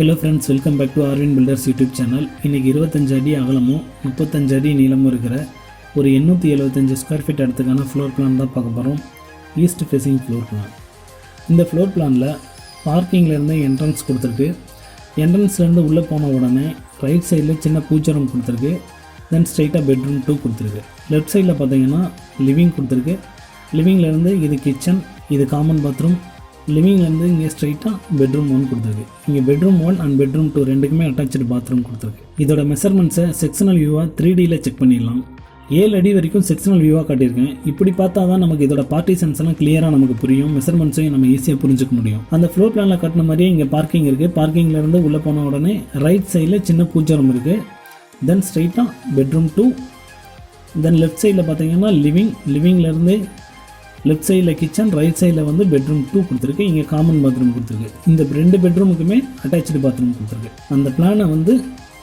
Hello friends, welcome back to Aarvin Builders YouTube channel. இன்னைக்கு 25 அடி அகலமும் 35 அடி நீளமும் இருக்கிற ஒரு 875 ஸ்கொயர் ஃபீட் இடத்துக்கான ஃப்ளோர் பிளான் தான் பார்க்க போகிறோம். East facing floor plan. இந்த ஃப்ளோர் பிளானில் பார்க்கிங்லேருந்து என்ட்ரன்ஸ் கொடுத்துருக்கு. என்ட்ரன்ஸ்லேருந்து உள்ளே போன உடனே ரைட் சைடில் சின்ன பூச்சரம் கொடுத்துருக்கு. தென் ஸ்ட்ரைட்டாக பெட்ரூம் 2 கொடுத்துருக்கு. லெஃப்ட் சைடில் பார்த்தீங்கன்னா லிவிங் கொடுத்துருக்கு. லிவிங்லேருந்து இது கிச்சன், இது காமன் பாத்ரூம். லிவிங்லேருந்து இங்கே ஸ்ட்ரைட்டாக பெட்ரூம் 1 கொடுத்துருக்கு. இங்கே பெட்ரூம் 1 அண்ட் பெட்ரூம் 2 ரெண்டுக்குமே அட்டாச்சு பாத்ரூம் கொடுத்துருக்கு. இதோட மெஷர்மெண்ட்ஸை செக்ஷனல் வியூவாக 3Dயில் செக் பண்ணிடலாம். 7 அடி வரைக்கும் செக்ஷனல் வியூவாக காட்டியிருக்கேன். இப்படி பார்த்தா தான் நமக்கு இதோட பார்ட்டிஷன்ஸ் எல்லாம் கிளியராக நமக்கு புரியும். மெஷர்மெண்ட்ஸையும் நம்ம ஈஸியாக புரிஞ்சுக்க முடியும். அந்த ஃப்ளோர் பிளானில் கட்டின மாதிரியே இங்கே பார்க்கிங் இருக்குது. பார்க்கிங்லேருந்து உள்ளே போன உடனே ரைட் சைடில் சின்ன பூச்சரம் இருக்குது. தென் ஸ்ட்ரைட்டாக பெட்ரூம் 2. தென் லெஃப்ட் சைடில் பார்த்தீங்கன்னா லிவிங்லேருந்து லெஃப்ட் சைடில் கிச்சன், ரைட் சைடில் வந்து பெட்ரூம் 2 கொடுத்துருக்கு. இங்கே காமன் பாத்ரூம் கொடுத்துருக்கு. இந்த 2 பெட்ரூமுக்குமே அட்டாச்சு பாத்ரூம் கொடுத்துருக்கு. அந்த பிளானை வந்து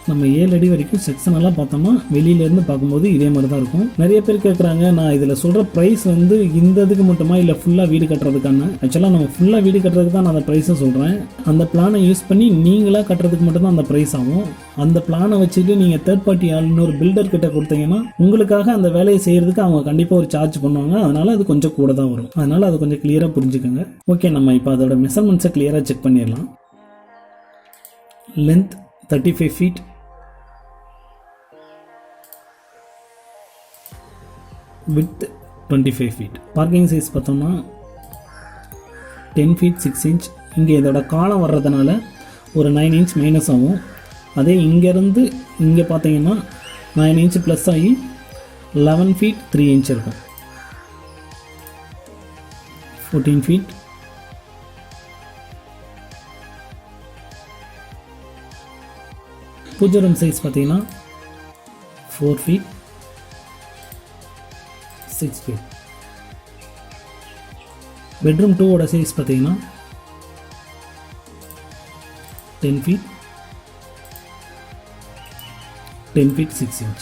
நம்ம 7 அடி வரைக்கும் செக்ஷனெல்லாம் பார்த்தோம்னா வெளியிலேருந்து பார்க்கும்போது இதே மாதிரி தான் இருக்கும். நிறைய பேர் கேட்குறாங்க, நான் இதில் சொல்கிற ப்ரைஸ் வந்து இந்த இதுக்கு மட்டுமா இல்லை ஃபுல்லாக வீடு கட்டுறதுக்கான? ஆக்சுவலாக நம்ம ஃபுல்லாக வீடு கட்டுறதுக்கு தான் நான் அந்த ப்ரைஸை சொல்கிறேன். அந்த பிளானை யூஸ் பண்ணி நீங்களாக கட்டுறதுக்கு மட்டும்தான் அந்த ப்ரைஸ் ஆகும். அந்த பிளானை வச்சுட்டு நீங்கள் தேர்ட் பார்ட்டி ஆள் இன்னொரு பில்டர் கிட்ட கொடுத்தீங்கன்னா உங்களுக்காக அந்த வேலையை செய்கிறதுக்கு அவங்க கண்டிப்பாக ஒரு சார்ஜ் பண்ணுவாங்க. அதனால் அது கொஞ்சம் கூட தான் வரும். அதனால் அது கொஞ்சம் கிளியராக புரிஞ்சுக்கோங்க. ஓகே, நம்ம இப்போ அதோட மெஷர்மெண்ட்ஸை கிளியராக செக் பண்ணிடலாம். Length 35 feet, width 25 feet. Parking size பார்த்தோம்னா 10 feet 6 inch. இங்கே இதோட காலம் வர்றதுனால ஒரு 9 inch மைனஸ் ஆகும். அதே இங்கேருந்து இங்கே பார்த்தீங்கன்னா 9 inch ப்ளஸ் ஆகி 11 feet 3 inch இருக்கும். 14 feet. பூஜரம் சைஸ் பார்த்தீங்கன்னா 4 feet 6 feet. பெட்ரூம் 2 ஓட சைஸ் பார்த்தீங்கன்னா 10 feet 6 inch.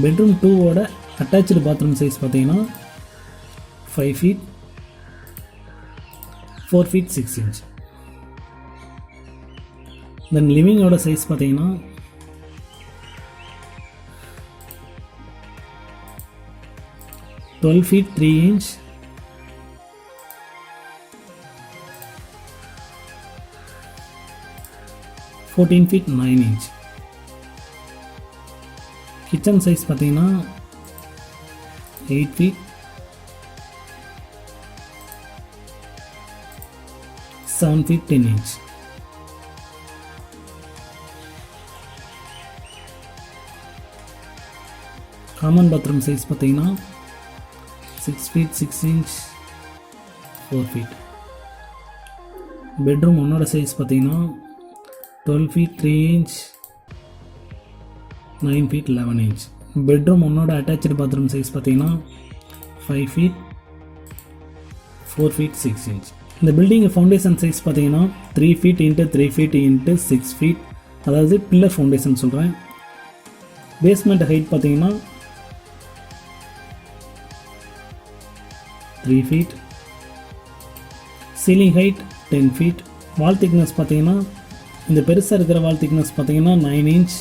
பெட்ரூம் 2 ஓட அட்டாச்சு பாத்ரூம் சைஸ் பார்த்தீங்கன்னா 5 feet 4 feet 6 inch. தென் லிவிங்கோட சைஸ் பார்த்தீங்கன்னா 12 feet 3 inch 14 feet 9 inch. Kitchen size பார்த்தீங்கன்னா 8 feet 7 feet 10 inch. Common bathroom size பார்த்தீங்கன்னா 6 feet 6 inch 4 feet. Bedroom 1 size பார்த்தீங்கன்னா 12 feet 3 inch 9 feet 11 inch. Bedroom 1 attach bathroom size பார்த்தீங்கன்னா 5 feet 4 feet 6 inch. இந்த building foundation size பார்த்தீங்கன்னா 3 feet into 3 feet into 6 feet, அதாவது pillar foundation சொல்கிறேன். Basement height பார்த்தீங்கன்னா 3 feet. Ceiling height 10 feet. Wall thickness பார்த்தீங்கன்னா இந்த பெருசாக இருக்கிற வால் திக்னஸ் பார்த்தீங்கன்னா 9 inch.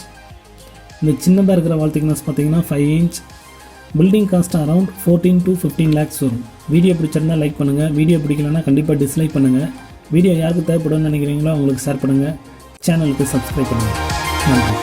இந்த சின்னதாக இருக்கிற வால் திக்னஸ் பார்த்தீங்கன்னா 5 inch. Building cost around 14 to 15 lakhs வரும். வீடியோ பிடிச்சிருந்தா லைக் பண்ணுங்கள். வீடியோ பிடிக்கலன்னா கண்டிப்பாக டிஸ்லைக் பண்ணுங்கள். வீடியோ யாருக்கு தேவைப்படும்னு நினைக்கிறீங்களோ அவங்களுக்கு ஷேர் பண்ணுங்கள். சேனலுக்கு சப்ஸ்கிரைப் பண்ணுங்கள். நன்றி.